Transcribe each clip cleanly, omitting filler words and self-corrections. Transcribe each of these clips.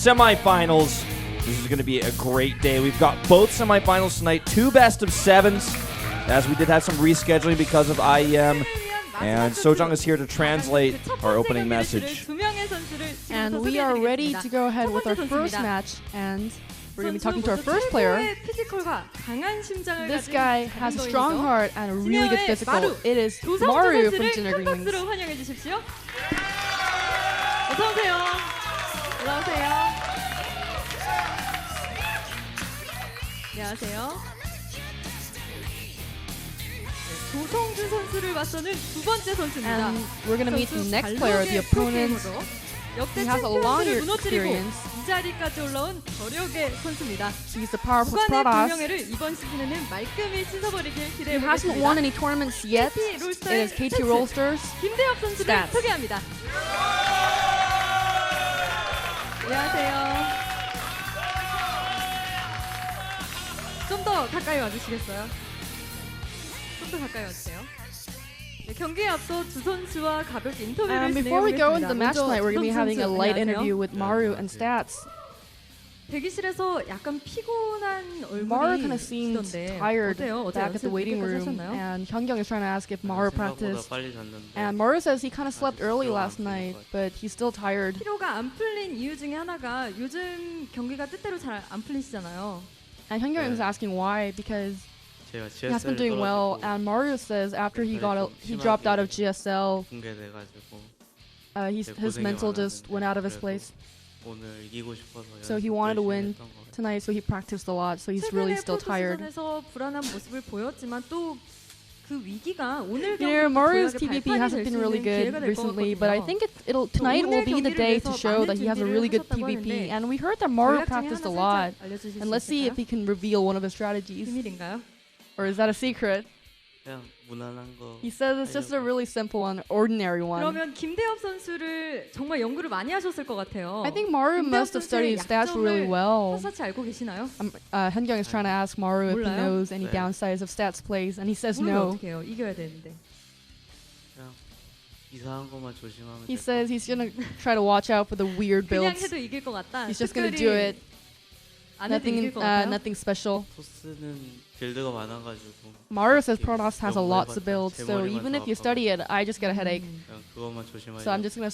semifinals. This is going to be a great day. We've got both semifinals tonight, 2 best-of-7s, as we did have some rescheduling because of IEM. And Sojung is here to translate our opening message. And we are ready to go ahead with our first match, and we're going to be talking to our first player. This guy has a strong heart and a really good physical. It is Maru from Junior Greenwings. 안녕하세요. 조성주 선수를 맞서는 두 번째 선수입니다. And we're going to meet the next player, the opponent. 역대 He has a long 챔피언들을 무너뜨리고 experience. 이 자리까지 올라온 저력의 선수입니다. He's a powerful 구간의 Protoss. 불명예를 이번 시즌에는 말끔히 씻어버리길 He 기대해 hasn't won 보겠습니다. any tournaments yet. It is KT Rollsters. 김대엽 선수를 Stats. 소개합니다. 안녕하세요. 좀 더 가까이 와주시겠어요? 좀 더 가까이 와주세요. 네, 경기에 앞서 두 선수와 가볍게 인터뷰를 And before we go into the match 먼저 tonight, we're going to be having a light 안녕하세요. interview with Maru and Stats. 대기실에서 약간 피곤한 Maru 얼굴이 kind of seemed 있던데 tired 어때요? 어제 back at the 연습 waiting 늦게까지 room, 하셨나요? and Hyungyung is trying to ask if Maru practiced. 빨리 잤는데 And Maru says he kind of slept early last night, but he's still tired. 피로가 안 풀린 이유 중에 하나가 요즘 경기가 뜻대로 잘 안 풀리시잖아요. And Hyungyung is asking why, because 제가 he has been GSL doing well. 떨어지고 And Maru says after he dropped out of GSL, 붕괴돼가지고 his mental just went out of his place. 오늘 이기고 싶어서 So he wanted to win 했던 것 같아요. tonight, so he practiced a lot. So he's really 최근에 still tired. 프로토스전에서 불안한 모습을 보였지만 또 그 위기가 오늘 You know, 경기로 Maru's 조약의 TVP 발판이 hasn't 될 been 수 really 있는 good 기회가 될 것 recently, but I 같거든요. think tonight will be the day to show that he has a really good PvP. And we heard that Maru 전략 중에 practiced a 하나 lot. 살짝 알려주실 And 수 let's see if 있을까요? he can reveal one of his strategies. 비밀인가요? Or is that a secret? 그냥 무난한 거 He says it's just a really simple one, ordinary one. 그러면 김대엽 선수를 정말 연구를 많이 하셨을 것 같아요. I think Maru 김대엽 must have studied 선수의 stats really 약점을 well. 샅샅이 알고 계시나요? Hyungyung is trying to ask Maru if he 몰라요? knows any 네. downsides of stats plays, and he says 모르면 no. 어떡해요? 이겨야 되는데. 그냥 이상한 것만 조심하면 He 될것 says he's gonna try to watch out for the weird 그냥 builds. 해도 이길 것 같다. He's just gonna 특별히 do it. 안 해도 Nothing, 이길 것 같아요. nothing special. 토스는 빌드가 많아가지고 Maru says Protoss has a 너무 lot to 해봤자 build, 제 so 머리만 even if 더 you study it, I just get a headache. 그냥 그것만 조심하자. So I'm just gonna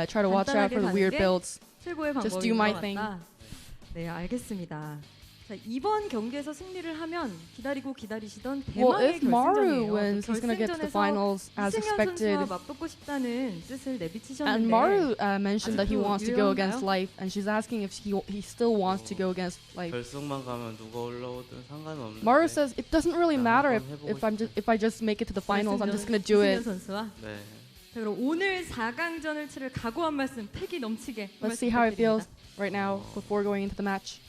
try to watch out for the weird builds. 최고의 Just 방법인 do my 것 thing. 같다. 네, 알겠습니다. 자, 이번 경기에서 승리를 하면 기다리고 기다리시던 Well, 대망의 if Maru 결승전이에요. wins, he's gonna get to the finals as 이승현 expected. 선수와 맞붙고 싶다는 뜻을 내비치셨는데 And Maru mentioned that he 아직도 wants to go against 유효한가요? Life, and she's asking if he still wants to go against Life. 결승만 가면 누가 올라오든 상관없는데. Maru says it doesn't really 나 matter 한번 if I just make it to the finals. I'm just gonna do 이승현 it. 선수와 네. 자, 그럼 오늘 4강전을 치를 각오한 말씀 패기 넘치게 Let's see how it feels 부탁드립니다. right now before going into the match.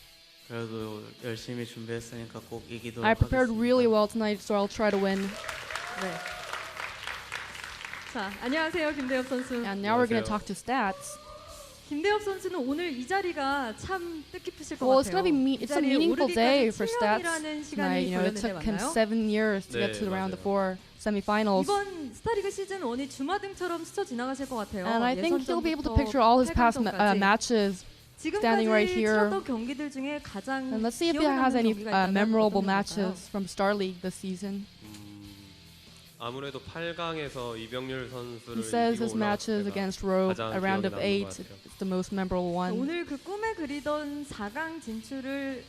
그래도 열심히 준비했으니까 꼭 이기도록 I prepared 하겠습니다. really well tonight, so I'll try to win. 네. 자, 안녕하세요, 김대엽 선수. And now we're gonna 안녕하세요. talk to stats. 김대엽 선수는 오늘 이 자리가 참 뜻깊으실 것 Well, it's 같아요. gonna be it's a meaningful day for stats 시간이 tonight. You know, it 걸렸는데 took him 맞나요? 7 years to get 네, to the round of 맞아요. 4 semifinals. 이번 스타리그 시즌 1이 주마등처럼 스쳐 지나가실 것 같아요. And I think he'll be able to 예선전부터 picture all his past 8강전까지. matches. standing right 지금까지 here. 치렀던 경기들 중에 가장 And let's see if he 기억에 has 남는 any 경기가 있다면 memorable 어떤 경기일까요? matches from Star League this season. 아무래도 8강에서 이병률 선수를 He says 이기고 his 올라왔을 matches 때가 against Rogue, 가장 a round of 기억에 남는 8, 것 같아요. it's the most memorable one. 오늘 그 꿈에 그리던 4강 진출을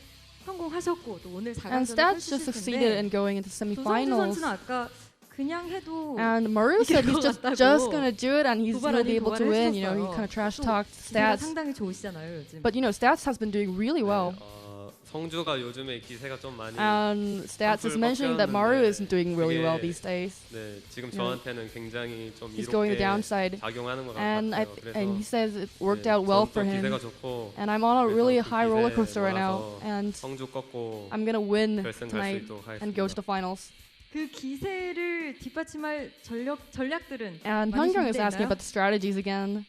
성공하셨고 또 오늘 And 4강전을 Stats just 펼치실 succeeded in 텐데 going into 조성주 semifinals. 선수는 아까 그냥 해도 And Maru said he's just gonna do it and he's gonna be able to win. You know, he kind of trash talked 기세가 Stats. 상당히 좋으시잖아요 요즘. But you know, Stats has been doing really well. 성주가 요즘에 기세가 좀 많이 And Stats is mentioning that Maru isn't doing really well these days. 네, 지금 저한테는 굉장히 좀 He's going the 이롭게 downside. 작용하는 것 And 같아요. and he 그래서 says it worked 네, out well 저는 for 또 him. 기세가 좋고 And I'm on a really 그래서 그 high roller 기세에 coaster right now. 몰아서 And 성주 꺾고 I'm gonna win 결승 갈 수 tonight 있도록 and go to 하겠습니다. the finals. 그 기세를 뒷받침할 전략들은 And 많이 Hyungyung is asking 준비되나요? about the strategies again.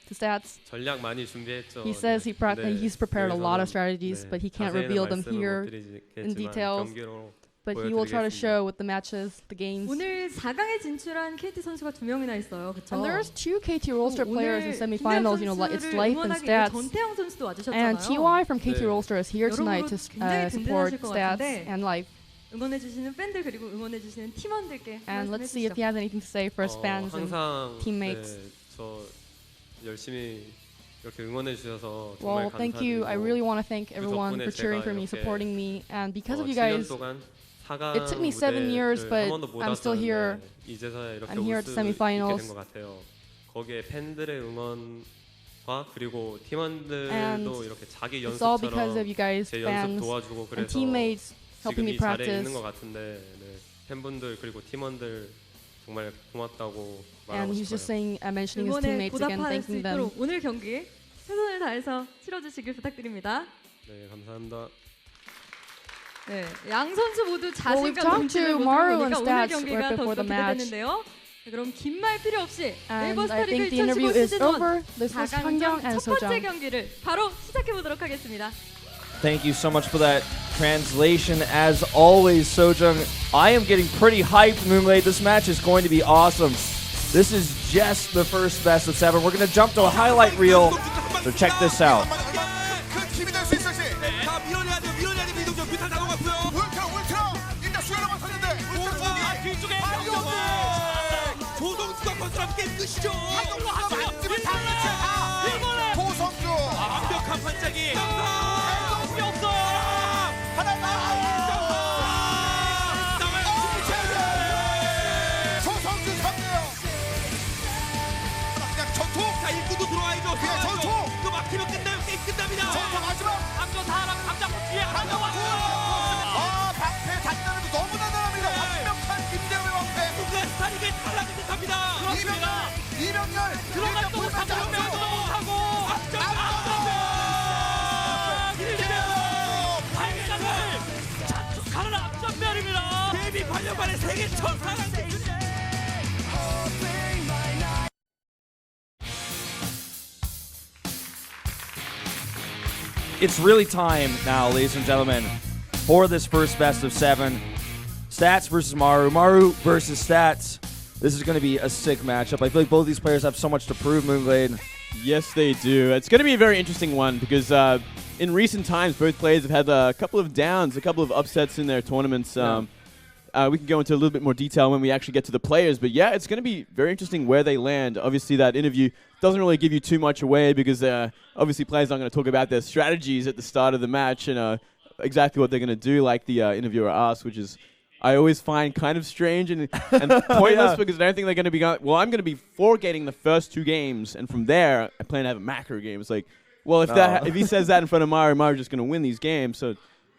The Stats. 전략 많이 준비했죠. He says 네. he's prepared a lot of 여기서는, strategies, 네, but he can't 자세히는 reveal them 말씀을 here 못 드리겠지만 in details. 경기로 but he will try to show with the matches, the games. 오늘 4강에 진출한 KT 선수가 2명이나 있어요. 그렇죠? And there's 2 KT Rolster players in semifinals. You know, it's life and stats. 전태영 선수도 와주셨잖아요. And TY from KT Rolster is here tonight to support stats and life. 응원해주시는 팬들 그리고 응원해주시는 팀원들께 And let's see if he has anything to say for his fans and teammates. 네, 저 열심히 이렇게 응원해 주셔서 정말 Well, thank you. I really want to thank everyone for cheering for me, supporting me, and because of you guys, it took me 7 years, but I'm still here. I'm here at the semifinals. 거기에 팬들의 응원과 그리고 팀원들도 이렇게 자기 It's all because 연습처럼 of you guys, 제 fans 연습 도와주고 and 그래서 teammates helping 지금 me 이 자리에 practice. 있는 것 같은데 네, 팬분들 그리고 팀원들 정말 고맙다고 And 말하고 he's just 싶어요. saying, mentioning his 응원에 teammates again, 보답할 수 thanking them. 있도록 오늘 경기 최선을 다해서 치러주시길 부탁드립니다. 네, 감사합니다. 네, 양 선수 모두 Well, we've 자신감 talked 넘치는 to 모습을 Maru 보니까 and 오늘 Stats 경기가 right before 더욱더 the match. 기대되는데요. 네, 그럼 긴 말 필요 없이 And 네이버 I 스타리그 think the interview 2015 is 시즌 over. 1 This was 4강전 Hangyang and 첫 번째 Sojang. 경기를 바로 시작해 보도록 하겠습니다. Thank you so much for that translation. As always, Sojang, I am getting pretty hyped, Moonlight. This match is going to be awesome. This is just the first best of 7. We're going to jump to a highlight reel, so check this out. 완벽한 반짝이 자, 일구도 들어와야죠. 전투! 이거 막히면 게임 끝납니다. 전투 마지막! 앞서 사람 감잡고 뒤에 한명 왔고! 방패 단단해도 너무나 잘합니다. 완벽한 김대우의 방패. 순간 스타리그에 탈락을 못합니다. 그렇습니다. 이병렬! 들어가지도 못하고 명도 못하고! 앞전! 김대우! 8강을 자축하는 앞전면입니다. 데뷔 8년 만에 세계 첫 사강 It's really time now, ladies and gentlemen, for this first best of 7. Stats versus Maru. Maru versus Stats. This is going to be a sick matchup. I feel like both these players have so much to prove, Moonglade. Yes, they do. It's going to be a very interesting one because in recent times, both players have had a couple of downs, a couple of upsets in their tournaments. We can go into a little bit more detail when we actually get to the players. But yeah, it's going to be very interesting where they land. Obviously, that interview doesn't really give you too much away because obviously players aren't going to talk about their strategies at the start of the match and exactly what they're going to do, like the interviewer asked, which is I always find kind of strange and pointless because I don't think they're going to be going, well, I'm going to be forgetting the first 2 games, and from there, I plan to have a macro game. It's like, well, if he says that in front of Maru, Maru's just going to win these games. So,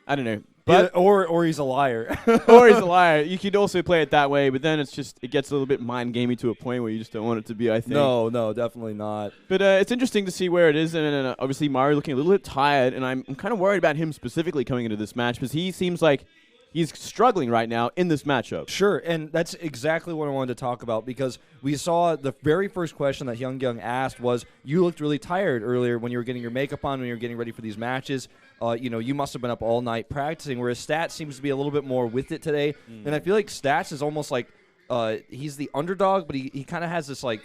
I don't know. But or he's a liar. Or he's a liar. You could also play it that way, but then it gets a little bit mind gamey to a point where you just don't want it to be, I think. No, definitely not. But it's interesting to see where it is, and obviously Maru looking a little bit tired, and I'm kind of worried about him specifically coming into this match because he seems like he's struggling right now in this matchup. Sure, and that's exactly what I wanted to talk about because we saw the very first question that Hyung asked was, you looked really tired earlier when you were getting your makeup on, when you were getting ready for these matches. You must have been up all night practicing, whereas Stats seems to be a little bit more with it today. And I feel like Stats is almost like he's the underdog, but he kind of has this like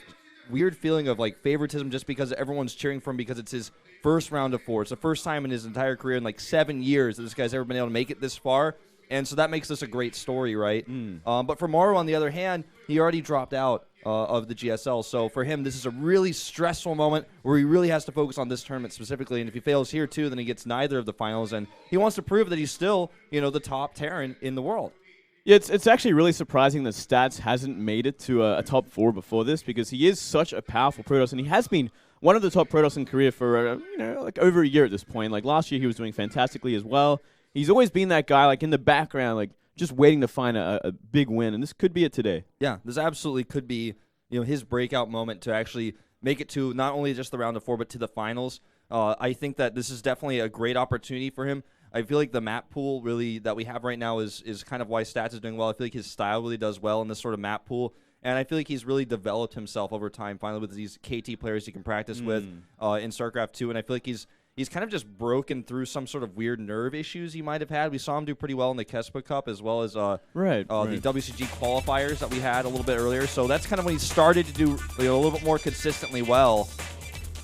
weird feeling of like favoritism just because everyone's cheering for him because it's his first round of 4. It's the first time in his entire career in like 7 years that this guy's ever been able to make it this far. And so that makes this a great story, right? But for Maru, on the other hand, he already dropped out of the GSL. So for him, this is a really stressful moment where he really has to focus on this tournament specifically. And if he fails here, too, then he gets neither of the finals. And he wants to prove that he's still, the top Terran in the world. Yeah, it's actually really surprising that Stats hasn't made it to a top 4 before this because he is such a powerful Protoss, and he has been one of the top Protoss in Korea for, like over a year at this point. Like last year, he was doing fantastically as well. He's always been that guy, like in the background, like just waiting to find a big win, and this could be it today. Yeah, this absolutely could be, his breakout moment to actually make it to not only just the round of 4, but to the finals. I think that this is definitely a great opportunity for him. I feel like the map pool really that we have right now is kind of why Stats is doing well. I feel like his style really does well in this sort of map pool. And I feel like he's really developed himself over time, finally, with these KT players he can practice with in StarCraft 2. And I feel like he's kind of just broken through some sort of weird nerve issues he might have had. We saw him do pretty well in the Kespa Cup as well as the WCG qualifiers that we had a little bit earlier. So that's kind of when he started to do a little bit more consistently well.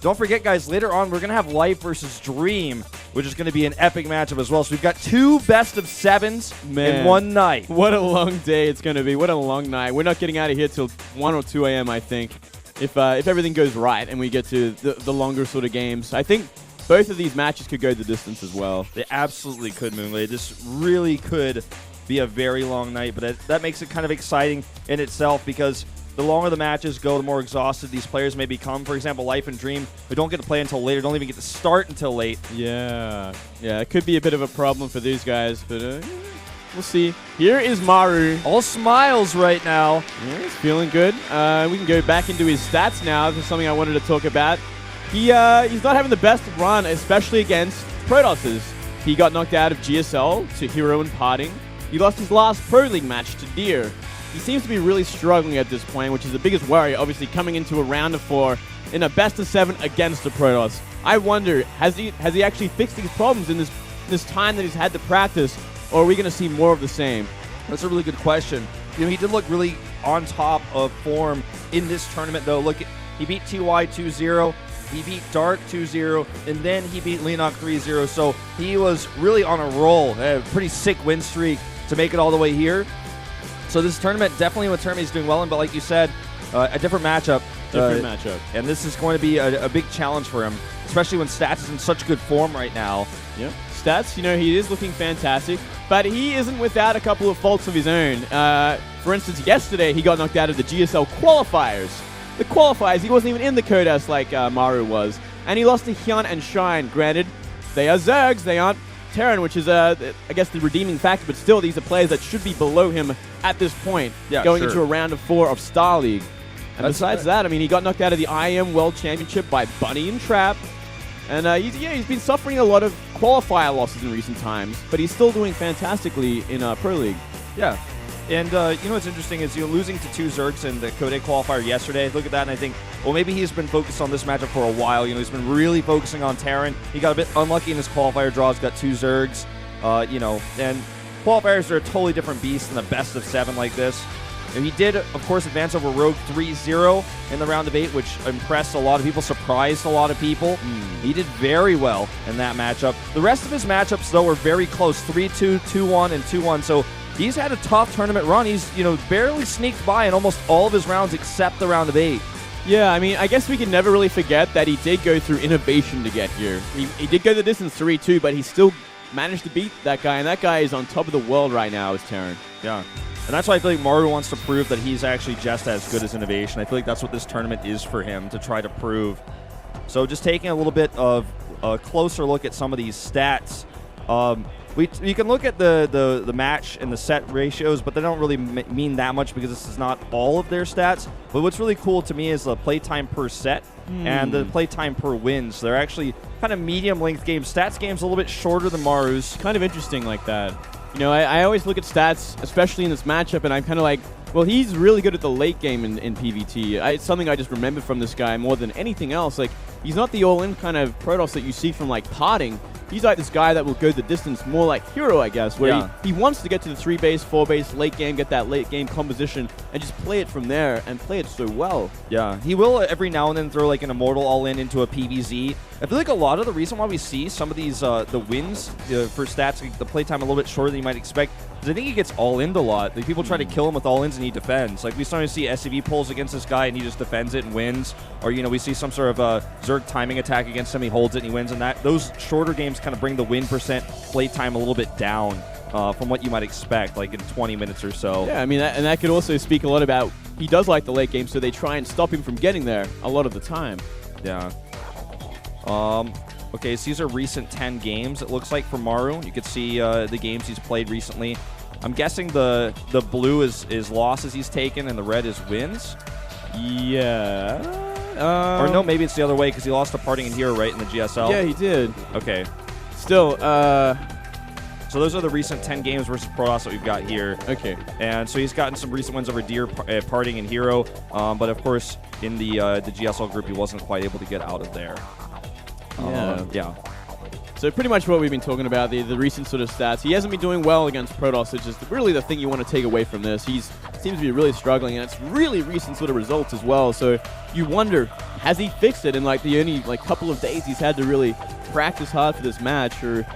Don't forget, guys, later on we're going to have Life versus Dream, which is going to be an epic matchup as well. So we've got 2 best-of-7s in one night. What a long day it's going to be. What a long night. We're not getting out of here till 1 or 2 a.m., I think, if everything goes right and we get to the longer sort of games. I think both of these matches could go the distance as well. They absolutely could, Moonglade. This really could be a very long night, but that makes it kind of exciting in itself because the longer the matches go, the more exhausted these players may become. For example, Life and Dream, who don't get to play until later, don't even get to start until late. Yeah, it could be a bit of a problem for these guys, but we'll see. Here is Maru. All smiles right now. Yeah, he's feeling good. We can go back into his stats now. This is something I wanted to talk about. He's not having the best run, especially against Protosses. He got knocked out of GSL to Hero and Parting. He lost his last Pro League match to Deer. He seems to be really struggling at this point, which is the biggest worry, obviously, coming into a round of 4 in a best-of-7 against the Protoss. I wonder, has he actually fixed these problems in this time that he's had to practice, or are we going to see more of the same? That's a really good question. He did look really on top of form in this tournament, though. Look, he beat TY 2-0. He beat Dark 2-0, and then he beat Lenok 3-0. So he was really on a roll, a pretty sick win streak to make it all the way here. So this tournament, definitely a tournament he's doing well in, but like you said, a different matchup. And this is going to be a big challenge for him, especially when Stats is in such good form right now. Yep. Stats, he is looking fantastic, but he isn't without a couple of faults of his own. For instance, yesterday he got knocked out of the GSL qualifiers. The qualifiers, he wasn't even in the Codas like Maru was. And he lost to Hyun and Shine. Granted, they are Zergs, they aren't Terran, which is, I guess, the redeeming factor, but still, these are players that should be below him at this point, going into a round of 4 of Star League. And besides that, he got knocked out of the IM World Championship by Bunny and Trap. And he's been suffering a lot of qualifier losses in recent times, but he's still doing fantastically in Pro League. Yeah. And what's interesting is losing to 2 Zergs in the Code qualifier yesterday. Look at that, and I think, well, maybe he's been focused on this matchup for a while. He's been really focusing on Terran. He got a bit unlucky in his qualifier draws, got 2 Zergs. And qualifiers are a totally different beast than the best-of-7 like this. And he did, of course, advance over Rogue 3-0 in the round of 8, which impressed a lot of people, surprised a lot of people. He did very well in that matchup. The rest of his matchups, though, were very close, 3-2, 2-1, and 2-1. So he's had a tough tournament run. He's, barely sneaked by in almost all of his rounds except the round of 8. Yeah, I guess we can never really forget that he did go through innovation to get here. He did go the distance 3-2, but he still managed to beat that guy, and that guy is on top of the world right now as Terran. Yeah. And that's why I feel like Maru wants to prove that he's actually just as good as Innovation. I feel like that's what this tournament is for him, to try to prove. So just taking a little bit of a closer look at some of these stats. You can look at the match and the set ratios, but they don't really mean that much because this is not all of their stats. But what's really cool to me is the playtime per set and the playtime per wins. They're actually kind of medium-length games. Stats games a little bit shorter than Maru's. Kind of interesting like that. I always look at stats, especially in this matchup, and I'm kind of like, well, he's really good at the late game in PvT. It's something I just remember from this guy more than anything else. Like, he's not the all-in kind of Protoss that you see from, like, Parting. He's like this guy that will go the distance, more like Hero, I guess, where he wants to get to the 3-base, 4-base, late game, get that late game composition, and just play it from there, and play it so well. Yeah, he will every now and then throw like an Immortal all-in into a PvZ. I feel like a lot of the reason why we see some of these the wins for stats, the playtime a little bit shorter than you might expect, is I think he gets all-in a lot. Like, people try to kill him with all-ins and he defends. Like, we sometimes see SCV pulls against this guy and he just defends it and wins. Or, we see some sort of Zerg timing attack against him, he holds it and he wins. And those shorter games kind of bring the win percent playtime a little bit down from what you might expect, like in 20 minutes or so. Yeah, and that could also speak a lot about he does like the late game, so they try and stop him from getting there a lot of the time. Yeah. Okay, so these are recent 10 games, it looks like, for Maru. You can see the games he's played recently. I'm guessing the blue is losses he's taken and the red is wins? Yeah. Or no, maybe it's the other way because he lost to Parting and Hero, right, in the GSL? Yeah, he did. Okay. Still, so those are the recent 10 games versus Protoss that we've got here. Okay. And so he's gotten some recent wins over Deer, Parting, and Hero. But, of course, in the GSL group, he wasn't quite able to get out of there. Yeah. So pretty much what we've been talking about, the recent sort of stats. He hasn't been doing well against Protoss, which is really the thing you want to take away from this. He seems to be really struggling, and it's really recent sort of results as well. So you wonder, has he fixed it in like the only couple of days he's had to really practice hard for this match, or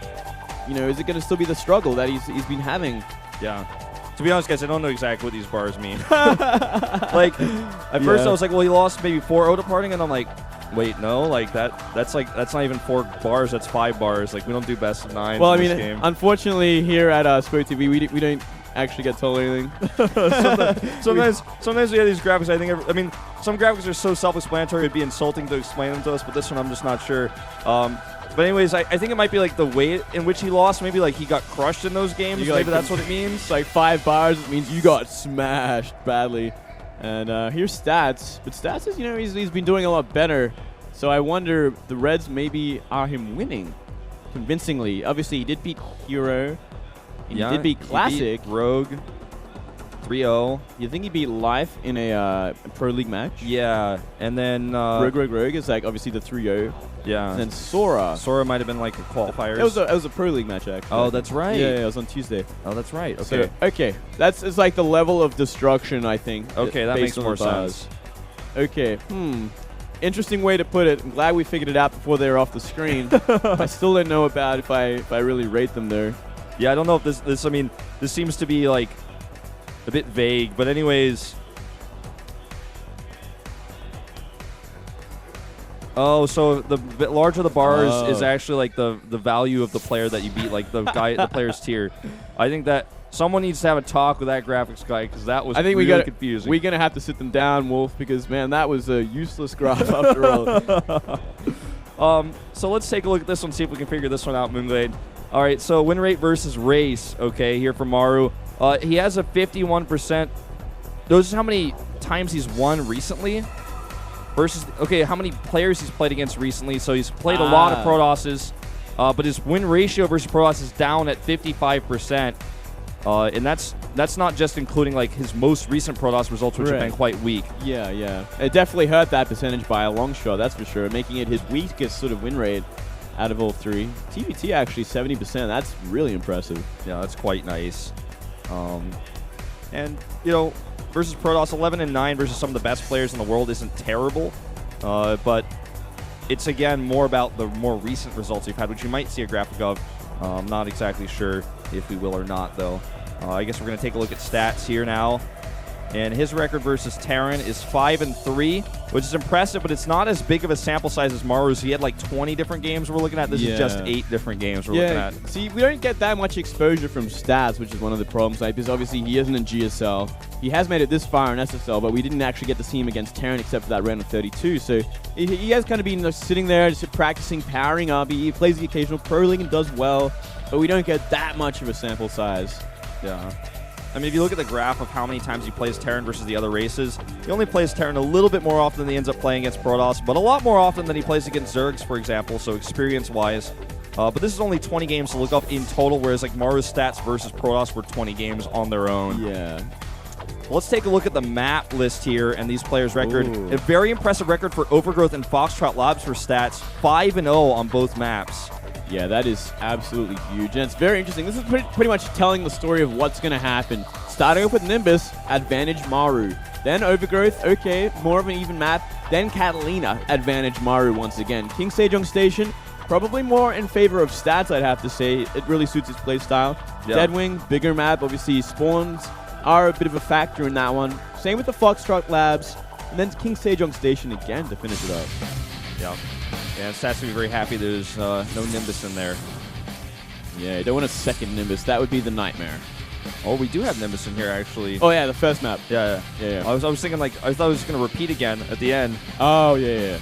is it going to still be the struggle that he's been having? Yeah. To be honest, guys, I don't know exactly what these bars mean. At first I was like, well, he lost maybe 4 departing, and I'm like, wait, no, that's not even 4 bars, that's 5 bars. Like, we don't do best of 9 Well, in I this mean, game. unfortunately, here at EsportsTV, we don't actually get told anything. Sometimes we have these graphics. I mean, some graphics are so self-explanatory it'd be insulting to explain them to us, but this one I'm just not sure. But anyways, I think it might be like the way in which he lost. Maybe like he got crushed in those games. Maybe that's what it means. It's like 5 bars. It means you got smashed badly. And here's Stats. But Stats is, he's been doing a lot better. So I wonder, the Reds maybe are him winning convincingly. Obviously, he did beat Hero. And he did beat Classic. He beat Rogue 3-0. You think he beat Life in a Pro League match? Yeah. And then Rogue is like obviously the 3-0. Yeah. And then Sora. Sora might have been like a qualifier. It was a Pro League match, actually. Oh, that's right. Yeah, it was on Tuesday. Oh, that's right. Okay. So, okay. It's like the level of destruction, I think. Okay, that makes based on more the bars. sense. Okay. Interesting way to put it. I'm glad we figured it out before they were off the screen. I still don't know about if I really rate them there. Yeah, I don't know if this seems to be like a bit vague, but anyways. Oh, so the bit larger the bars is actually like the value of the player that you beat, like the player's tier. I think that someone needs to have a talk with that graphics guy, because that was really confusing. We're going to have to sit them down, Wolf, because, man, that was a useless graph after all. So let's take a look at this one, see if we can figure this one out, Moonglade. All right, so win rate versus race, okay, here for Maru. He has a 51%. Those are how many times he's won recently versus, okay, how many players he's played against recently. So he's played a lot of Protosses, but his win ratio versus Protoss is down at 55%. And that's not just including like his most recent Protoss results, which have been quite weak. Yeah. It definitely hurt that percentage by a long shot, that's for sure, making it his weakest sort of win rate out of all 3. TVT actually 70%. That's really impressive. Yeah, that's quite nice. And versus Protoss, 11-9 versus some of the best players in the world isn't terrible, but it's again more about the more recent results we've had, which you might see a graphic of. I'm not exactly sure if we will or not, though. I guess we're going to take a look at stats here now. And his record versus Terran is 5-3, which is impressive, but it's not as big of a sample size as Maru's. He had like 20 different games we're looking at. This is just 8 different games we're looking at. See, we don't get that much exposure from Stats, which is one of the problems, because obviously he isn't in GSL. He has made it this far in SSL, but we didn't actually get to see him against Terran except for that round of 32. So he has kind of been sitting there, just practicing, powering up. He plays the occasional Pro League and does well, but we don't get that much of a sample size. Yeah. I mean, if you look at the graph of how many times he plays Terran versus the other races, he only plays Terran a little bit more often than he ends up playing against Protoss, but a lot more often than he plays against Zergs, for example, so experience-wise. But this is only 20 games to look up in total, whereas like Maru's stats versus Protoss were 20 games on their own. Yeah. Let's take a look at the map list here and these players' record. A very impressive record for Overgrowth and Foxtrot Labs for stats, 5-0 on both maps. Yeah, that is absolutely huge, and it's very interesting. This is pretty much telling the story of what's going to happen. Starting off with Nimbus, advantage Maru. Then Overgrowth, okay, more of an even map. Then Catalina, advantage Maru once again. King Sejong Station, probably more in favor of Stats, I'd have to say. It really suits his playstyle. Yeah. Deadwing, bigger map, obviously spawns are a bit of a factor in that one. Same with the Foxtrot Labs, and then King Sejong Station again to finish it up. Yeah. And Stats will be very happy there's no Nimbus in there. Yeah, you don't want a second Nimbus. That would be the nightmare. Oh, we do have Nimbus in here, actually. Oh, yeah, the first map. Yeah. I was thinking, like, I thought it was going to repeat again at the end. Oh, yeah.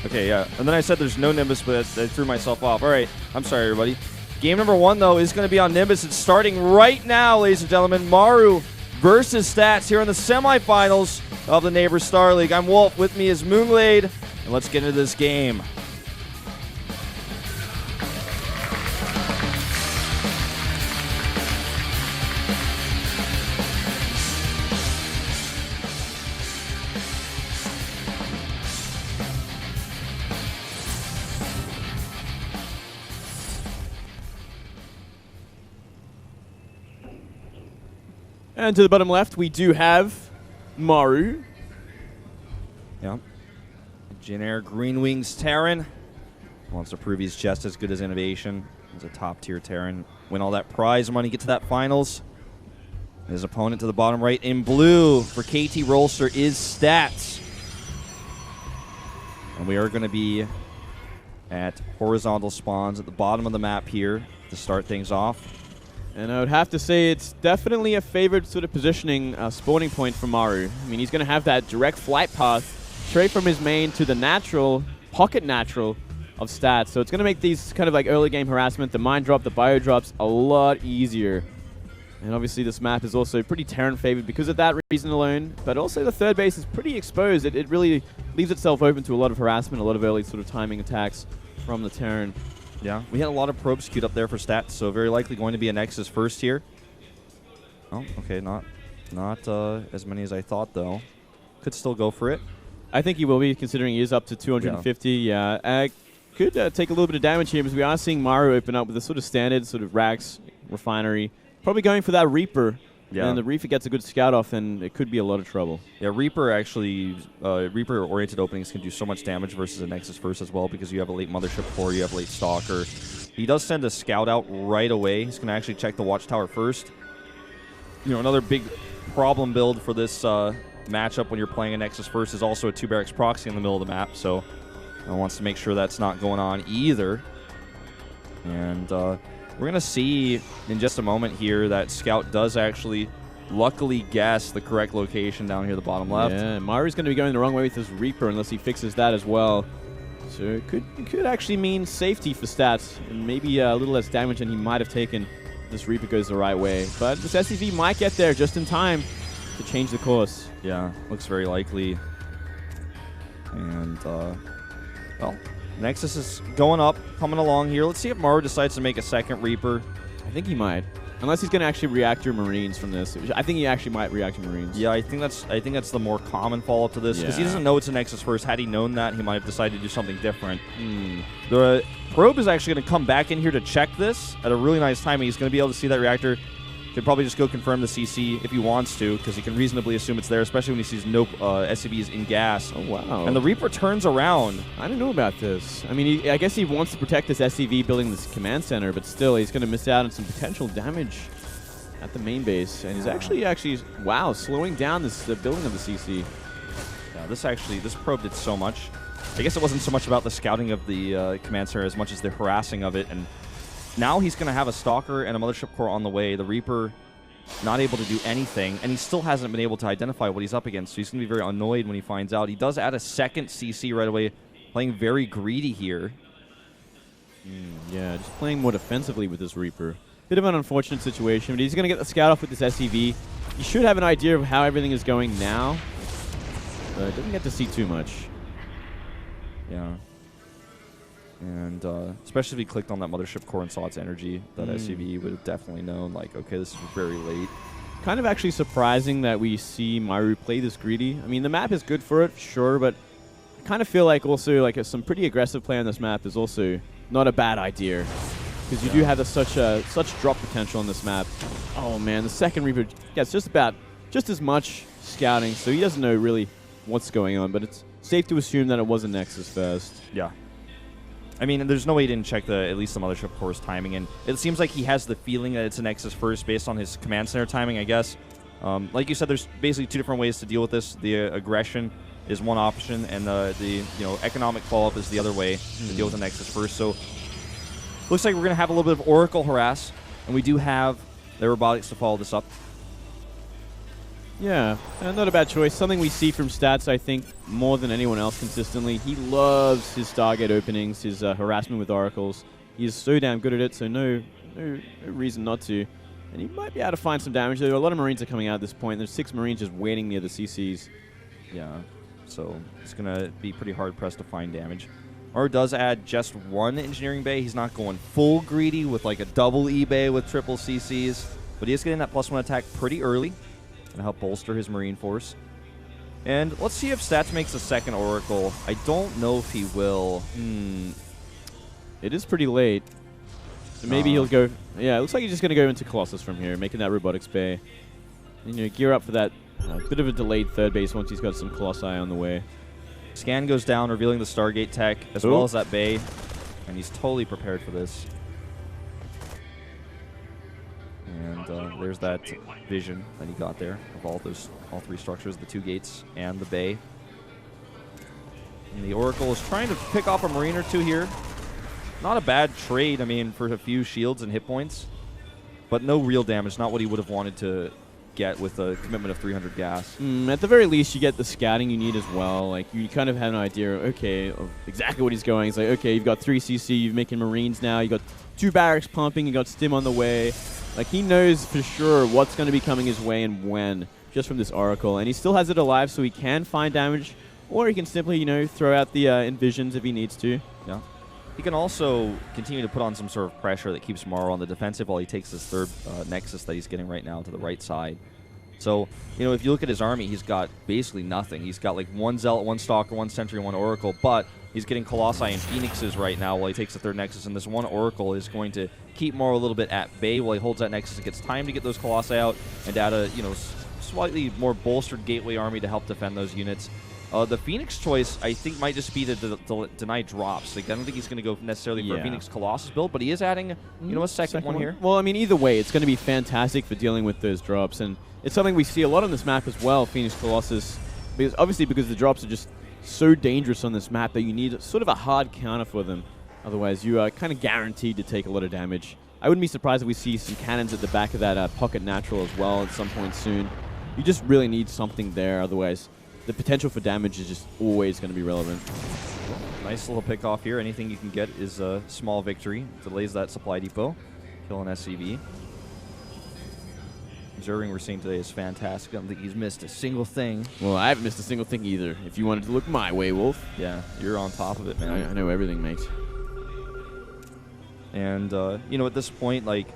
Okay, yeah. And then I said there's no Nimbus, but I threw myself off. All right. I'm sorry, everybody. Game number 1, though, is going to be on Nimbus. It's starting right now, ladies and gentlemen. Maru versus Stats here in the semifinals of the Neighbor Star League. I'm Wolf. With me is Moonglade. And let's get into this game. And to the bottom left, we do have Maru. Yeah. Jin Air Green Wings Terran wants to prove he's just as good as Innovation. He's a top-tier Terran. Win all that prize money, get to that finals. His opponent to the bottom right in blue for KT Rolster is Stats. And we are going to be at horizontal spawns at the bottom of the map here to start things off. And I would have to say it's definitely a favored sort of positioning spawning point for Maru. I mean, he's going to have that direct flight path straight from his main to the natural, pocket natural of Stats. So it's going to make these kind of like early game harassment, the mine drop, the bio drops, a lot easier. And obviously this map is also pretty Terran favored because of that reason alone. But also the third base is pretty exposed. It really leaves itself open to a lot of harassment, a lot of early sort of timing attacks from the Terran. Yeah, we had a lot of probes queued up there for Stats, so very likely going to be a Nexus first here. Oh, okay, not as many as I thought, though. Could still go for it. I think he will be, considering he is up to 250. Yeah, could take a little bit of damage here, because we are seeing Maru open up with a sort of standard sort of Rax refinery. Probably going for that Reaper. Yeah. And the Reaper gets a good scout off, and it could be a lot of trouble. Yeah, Reaper actually, Reaper-oriented openings can do so much damage versus a Nexus first as well, because you have a late Mothership core, you have a late Stalker. He does send a scout out right away. He's going to actually check the Watchtower first. You know, another big problem build for this matchup when you're playing a Nexus first is also a 2 barracks proxy in the middle of the map, so wants to make sure that's not going on either. And we're going to see in just a moment here that Scout does actually luckily guess the correct location down here, the bottom left. Yeah, Maru's going to be going the wrong way with his Reaper unless he fixes that as well. So it could actually mean safety for Stats and maybe a little less damage than he might have taken if this Reaper goes the right way. But this SCV might get there just in time to change the course. Yeah, looks very likely. And, well, Nexus is going up, coming along here. Let's see if Maru decides to make a second Reaper. I think he might. Unless he's going to actually reactor Marines from this. I think he actually might reactor Marines. Yeah, I think that's the more common follow-up to this, because he doesn't know it's a Nexus first. Had he known that, he might have decided to do something different. The probe is actually going to come back in here to check this at a really nice timing. He's going to be able to see that reactor. Could probably just go confirm the CC if he wants to, because he can reasonably assume it's there, especially when he sees no SCVs in gas. Oh, wow. And the Reaper turns around. I don't know about this. I mean, I guess he wants to protect this SCV building this command center, but still, he's going to miss out on some potential damage at the main base. And he's actually, wow, slowing down this building of the CC. Yeah, this probe did so much. I guess it wasn't so much about the scouting of the command center as much as the harassing of it. And now he's going to have a Stalker and a Mothership core on the way. The Reaper not able to do anything, and he still hasn't been able to identify what he's up against, so he's going to be very annoyed when he finds out. He does add a second CC right away, playing very greedy here. Yeah, just playing more defensively with this Reaper. Bit of an unfortunate situation, but he's going to get the scout off with this SCV. You should have an idea of how everything is going now, but doesn't get to see too much. Yeah. And especially if he clicked on that Mothership core and saw its energy, that SCV would have definitely known, like, okay, this is very late. Kind of actually surprising that we see Maru play this greedy. I mean, the map is good for it, sure, but I kind of feel like also like some pretty aggressive play on this map is also not a bad idea, because you do have such drop potential on this map. Oh man, the second Reaper gets just as much scouting, so he doesn't know really what's going on, but it's safe to assume that it was a Nexus first. Yeah. I mean, there's no way he didn't check at least the Mothership core's timing, and it seems like he has the feeling that it's a Nexus first based on his command center timing, I guess. Like you said, there's basically two different ways to deal with this. The aggression is one option, and the economic follow-up is the other way to deal with the Nexus first. So looks like we're going to have a little bit of Oracle harass, and we do have the robotics to follow this up. Yeah, not a bad choice. Something we see from Stats, I think, more than anyone else consistently. He loves his Stargate openings, his harassment with Oracles. He is so damn good at it, so no reason not to. And he might be able to find some damage. There are a lot of Marines are coming out at this point. There's 6 Marines just waiting near the CCs. Yeah, so it's going to be pretty hard-pressed to find damage. Maru does add just 1 engineering bay. He's not going full greedy with like a double E-bay with triple CCs, but he is getting that +1 attack pretty early. Going to help bolster his Marine force. And let's see if Stats makes a second Oracle. I don't know if he will. It is pretty late. So maybe he'll go... Yeah, it looks like he's just going to go into Colossus from here, making that Robotics Bay. gear up for that bit of a delayed third base once he's got some Colossi on the way. Scan goes down, revealing the Stargate tech, as well as that Bay. And he's totally prepared for this. And there's that vision that he got there of all three structures, the 2 gates and the Bay. And the Oracle is trying to pick off a Marine or 2 here. Not a bad trade, I mean, for a few shields and hit points. But no real damage, not what he would have wanted to get with a commitment of 300 gas. At the very least, you get the scouting you need as well. Like, you kind of have an idea, okay, of exactly what he's going. It's like, okay, you've got 3 CC, you're making Marines now, you got 2 barracks pumping, you got Stim on the way. Like, he knows for sure what's going to be coming his way and when, just from this Oracle. And he still has it alive, so he can find damage, or he can simply, throw out the Envisions if he needs to. Yeah. He can also continue to put on some sort of pressure that keeps Maru on the defensive while he takes this third Nexus that he's getting right now to the right side. So, if you look at his army, he's got basically nothing. He's got like 1 Zealot, 1 Stalker, 1 Sentry, 1 Oracle, but he's getting Colossi and Phoenixes right now while he takes the third Nexus, and this 1 Oracle is going to keep Maru a little bit at bay while he holds that Nexus and gets time to get those Colossi out and add a, slightly more bolstered Gateway army to help defend those units. The Phoenix choice, I think, might just be to deny drops. Like, I don't think he's going to go necessarily for a Phoenix Colossus build, but he is adding, a second one here. Well, I mean, either way, it's going to be fantastic for dealing with those drops, and it's something we see a lot on this map as well, Phoenix Colossus, because the drops are just so dangerous on this map that you need sort of a hard counter for them. Otherwise, you are kind of guaranteed to take a lot of damage. I wouldn't be surprised if we see some cannons at the back of that Pocket Natural as well at some point soon. You just really need something there, otherwise the potential for damage is just always going to be relevant. Nice little pick off here. Anything you can get is a small victory. Delays that supply depot. Kill an SCV. Observing we're seeing today is fantastic. I don't think he's missed a single thing. Well, I haven't missed a single thing either. If you wanted to look my way, Wolf. Yeah, you're on top of it, man. I know everything, mate. And, at this point, like,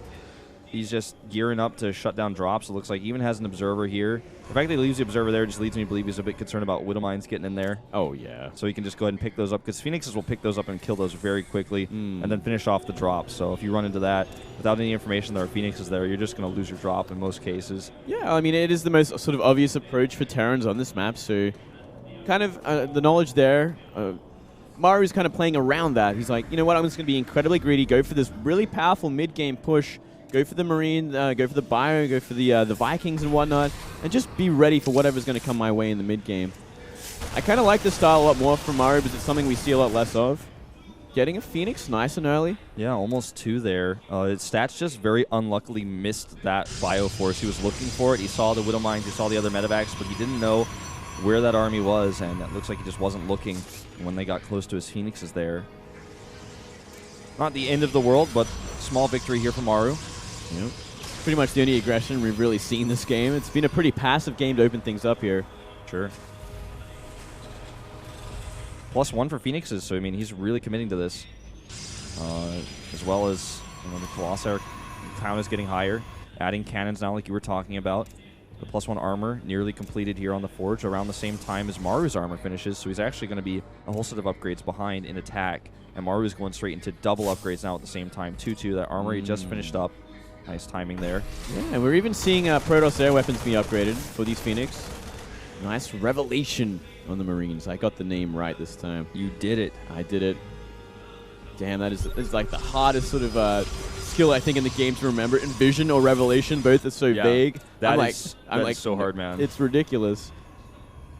he's just gearing up to shut down drops. It looks like he even has an Observer here. The fact that he leaves the Observer there just leads me to believe he's a bit concerned about Widow Mines getting in there. Oh, yeah. So he can just go ahead and pick those up, because Phoenixes will pick those up and kill those very quickly and then finish off the drop. So if you run into that without any information there are Phoenixes there, you're just going to lose your drop in most cases. Yeah, I mean, it is the most sort of obvious approach for Terrans on this map. So kind of the knowledge there. Maru's kind of playing around that. He's like, you know what, I'm just going to be incredibly greedy, go for this really powerful mid-game push, go for the Marine, go for the Bio, go for the Vikings and whatnot, and just be ready for whatever's going to come my way in the mid-game. I kind of like this style a lot more from Maru, but it's something we see a lot less of. Getting a Phoenix nice and early. Yeah, almost 2 there. His stats just very unluckily missed that Bio Force. He was looking for it. He saw the Widow Mines, he saw the other medevacs, but he didn't know where that army was, and it looks like he just wasn't looking when they got close to his Phoenixes there. Not the end of the world, but small victory here for Maru. Yep. Pretty much the only aggression we've really seen this game. It's been a pretty passive game to open things up here. Sure. +1 for Phoenixes, so I mean he's really committing to this. As well as the Colossi count is getting higher. Adding cannons now like you were talking about. The +1 armor nearly completed here on the Forge around the same time as Maru's armor finishes, so he's actually going to be a whole set of upgrades behind in attack. And Maru's going straight into double upgrades now at the same time. 2-2, that armor he just finished up. Nice timing there. Yeah, and we're even seeing Protoss air weapons be upgraded for these Phoenix. Nice revelation on the Marines. I got the name right this time. You did it. I did it. Damn, that is like the hardest sort of skill I think in the game to remember. Envision or revelation, both are so vague. That's so hard, man. It's ridiculous.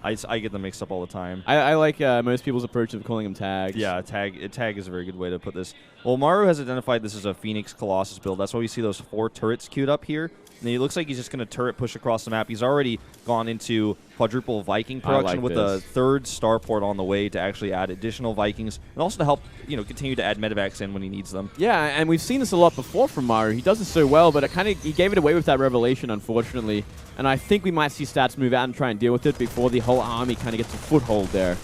I get them mixed up all the time. I like most people's approach of calling them tags. Yeah, tag is a very good way to put this. Well, Maru has identified this as a Phoenix Colossus build. That's why we see those 4 turrets queued up here. And it looks like he's just going to turret push across the map. He's already gone into quadruple Viking production with a 3rd starport on the way to actually add additional Vikings and also to help continue to add medevacs in when he needs them. Yeah, and we've seen this a lot before from Maru. He does it so well, but he gave it away with that revelation, unfortunately. And I think we might see stats move out and try and deal with it before the whole army kind of gets a foothold there.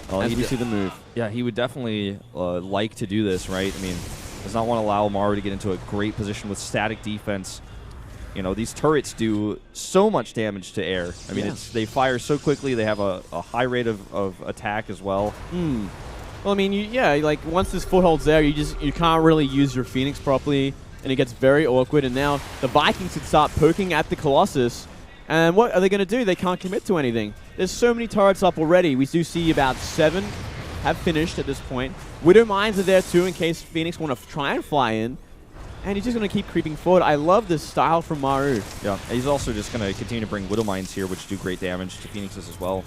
As we see the move. Yeah, he would definitely like to do this, right? I mean, does not want to allow Maru to get into a great position with static defense. These turrets do so much damage to air. I mean, they fire so quickly. They have a high rate of attack as well. Well, I mean, like once this foothold's there, you can't really use your Phoenix properly. and it gets very awkward. And now the Vikings can start poking at the Colossus. And what are they going to do? They can't commit to anything. There's so many turrets up already. We do see about 7 have finished at this point. Widow Mines are there too in case Phoenix want to try and fly in. And he's just going to keep creeping forward. I love this style from Maru. Yeah, and he's also just going to continue to bring Widow Mines here, which do great damage to Phoenix's as well.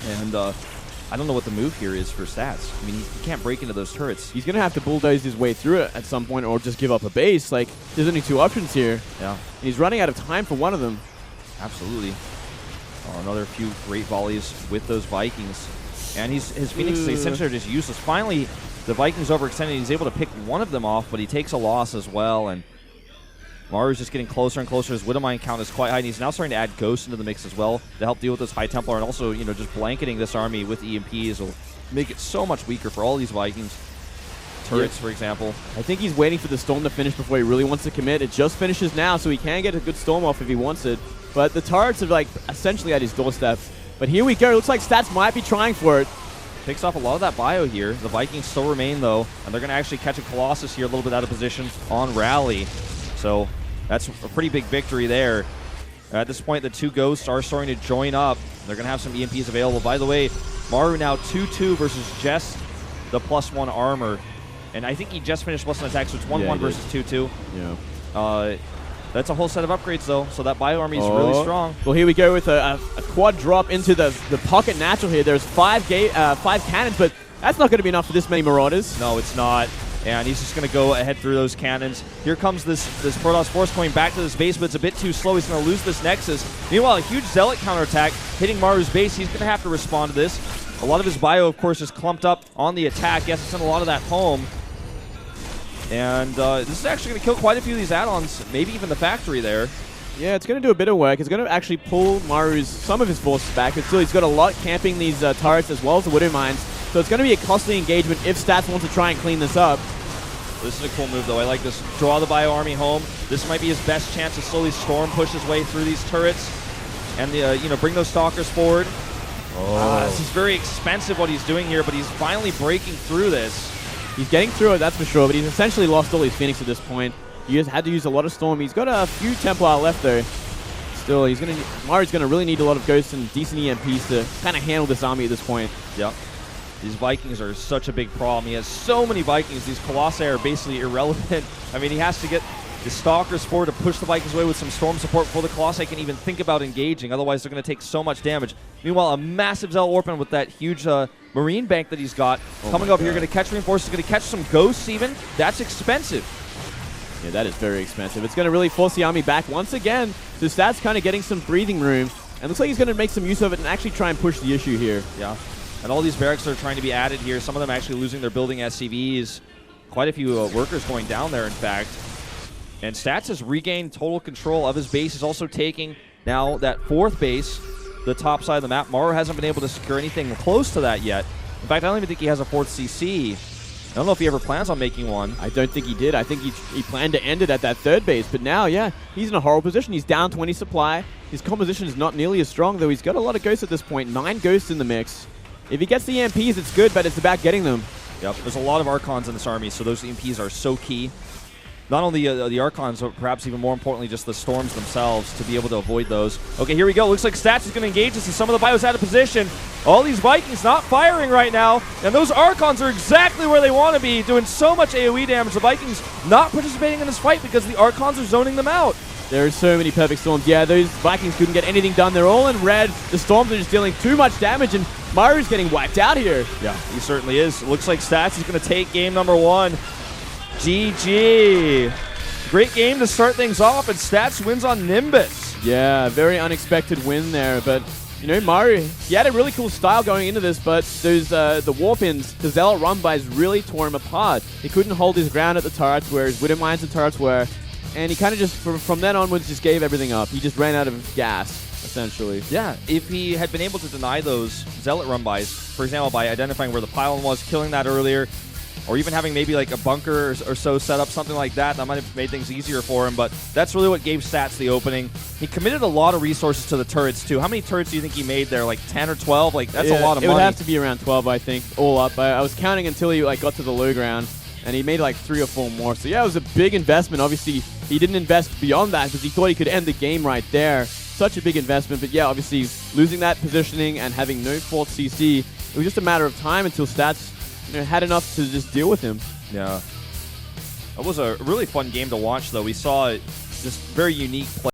And I don't know what the move here is for Stats. I mean, he can't break into those turrets. He's going to have to bulldoze his way through it at some point or just give up a base. Like, there's only 2 options here. Yeah. And he's running out of time for one of them. Absolutely. Another few great volleys with those Vikings. And his Phoenix essentially are just useless. Finally, the Vikings overextended. He's able to pick one of them off, but he takes a loss as well. And Maru's just getting closer and closer. His Widowmine count is quite high, and he's now starting to add Ghosts into the mix as well to help deal with this High Templar. And also, you know, just blanketing this army with EMPs will make it so much weaker for all these Vikings. Turrets, for example. I think he's waiting for the Storm to finish before he really wants to commit. It just finishes now, so he can get a good Storm off if he wants it. But the turrets are, like, essentially at his doorstep. But here we go. Looks like Stats might be trying for it. Picks off a lot of that bio here. The Vikings still remain, though, and they're going to actually catch a Colossus here a little bit out of position on Rally. So that's a pretty big victory there. At this point, the 2 Ghosts are starting to join up. They're going to have some EMPs available. By the way, Maru now 2-2 versus just the +1 armor. And I think he just finished +1 attack, so it's 1-1 versus 2-2. Yeah. That's a whole set of upgrades, though, so that bio army is really strong. Well, here we go with a quad drop into the pocket natural here. There's 5 cannons, but that's not going to be enough for this many Marauders. No, it's not. And he's just going to go ahead through those cannons. Here comes this Protoss Force coming back to this base, but it's a bit too slow. He's going to lose this Nexus. Meanwhile, a huge Zealot counterattack hitting Maru's base. He's going to have to respond to this. A lot of his bio, of course, is clumped up on the attack. He has to send a lot of that home. And this is actually going to kill quite a few of these add-ons, maybe even the factory there. Yeah, it's going to do a bit of work. It's going to actually pull some of his forces back, but still he's got a lot camping these turrets as well as the Widow Mines. So it's going to be a costly engagement if Stats wants to try and clean this up. This is a cool move, though. I like this. Draw the bio army home. This might be his best chance to slowly storm push his way through these turrets and bring those stalkers forward. This is very expensive what he's doing here, but he's finally breaking through this. He's getting through it, that's for sure, but he's essentially lost all his Phoenix at this point. He has had to use a lot of Storm. He's got a few Templar left, though. Still, Maru's going to really need a lot of Ghosts and decent EMPs to kind of handle this army at this point. Yep. These Vikings are such a big problem. He has so many Vikings. These Colossi are basically irrelevant. I mean, he has to get the Stalkers forward to push the Vikings away with some Storm support before the Colossi can even think about engaging. Otherwise, they're going to take so much damage. Meanwhile, a massive Zealot Warpman with that huge Marine bank that he's got coming up here. Going to catch reinforcements, going to catch some Ghosts even. That's expensive. Yeah, that is very expensive. It's going to really force the army back once again. So Stats kind of getting some breathing room. And looks like he's going to make some use of it and actually try and push the issue here. Yeah. And all these barracks are trying to be added here. Some of them actually losing their building SCVs. Quite a few workers going down there, in fact. And Stats has regained total control of his base. He's also taking now that 4th base, the top side of the map. Maru hasn't been able to secure anything close to that yet. In fact, I don't even think he has a 4th CC. I don't know if he ever plans on making one. I don't think he did. I think he planned to end it at that 3rd base. But now, yeah, he's in a horrible position. He's down 20 supply. His composition is not nearly as strong, though. He's got a lot of Ghosts at this point. 9 Ghosts in the mix. If he gets the EMPs, it's good, but it's about getting them. Yep, there's a lot of Archons in this army, so those EMPs are so key. Not only the Archons, but perhaps even more importantly, just the Storms themselves to be able to avoid those. Okay, here we go. Looks like Stats is going to engage us, and some of the bios out of position. All these Vikings not firing right now, and those Archons are exactly where they want to be, doing so much AoE damage. The Vikings not participating in this fight because the Archons are zoning them out. There are so many perfect Storms. Yeah, those Vikings couldn't get anything done. They're all in red. The Storms are just dealing too much damage, and Maru's getting wiped out here. Yeah, he certainly is. It looks like Stats is going to take game number 1. GG. Great game to start things off, and Stats wins on Nimbus. Yeah, very unexpected win there, but you know, Maru, he had a really cool style going into this, but those the Warpins, the Zealot run-bys really tore him apart. He couldn't hold his ground at the turrets where his Widow Mines and turrets were, and he kind of just, from then onwards, just gave everything up. He just ran out of gas, essentially. Yeah, if he had been able to deny those Zealot run-bys, for example, by identifying where the pylon was, killing that earlier, or even having maybe like a bunker or so set up, something like that, that might have made things easier for him, but that's really what gave Stats the opening. He committed a lot of resources to the turrets, too. How many turrets do you think he made there? Like 10 or 12? Like, that's a lot of money. It would have to be around 12, I think, all up. I was counting until he got to the low ground. and he made like 3 or 4 more. So yeah, it was a big investment. Obviously, he didn't invest beyond that because he thought he could end the game right there. Such a big investment, but yeah, obviously losing that positioning and having no fourth CC, it was just a matter of time until Stats had enough to just deal with him. Yeah. It was a really fun game to watch, though. We saw just very unique play.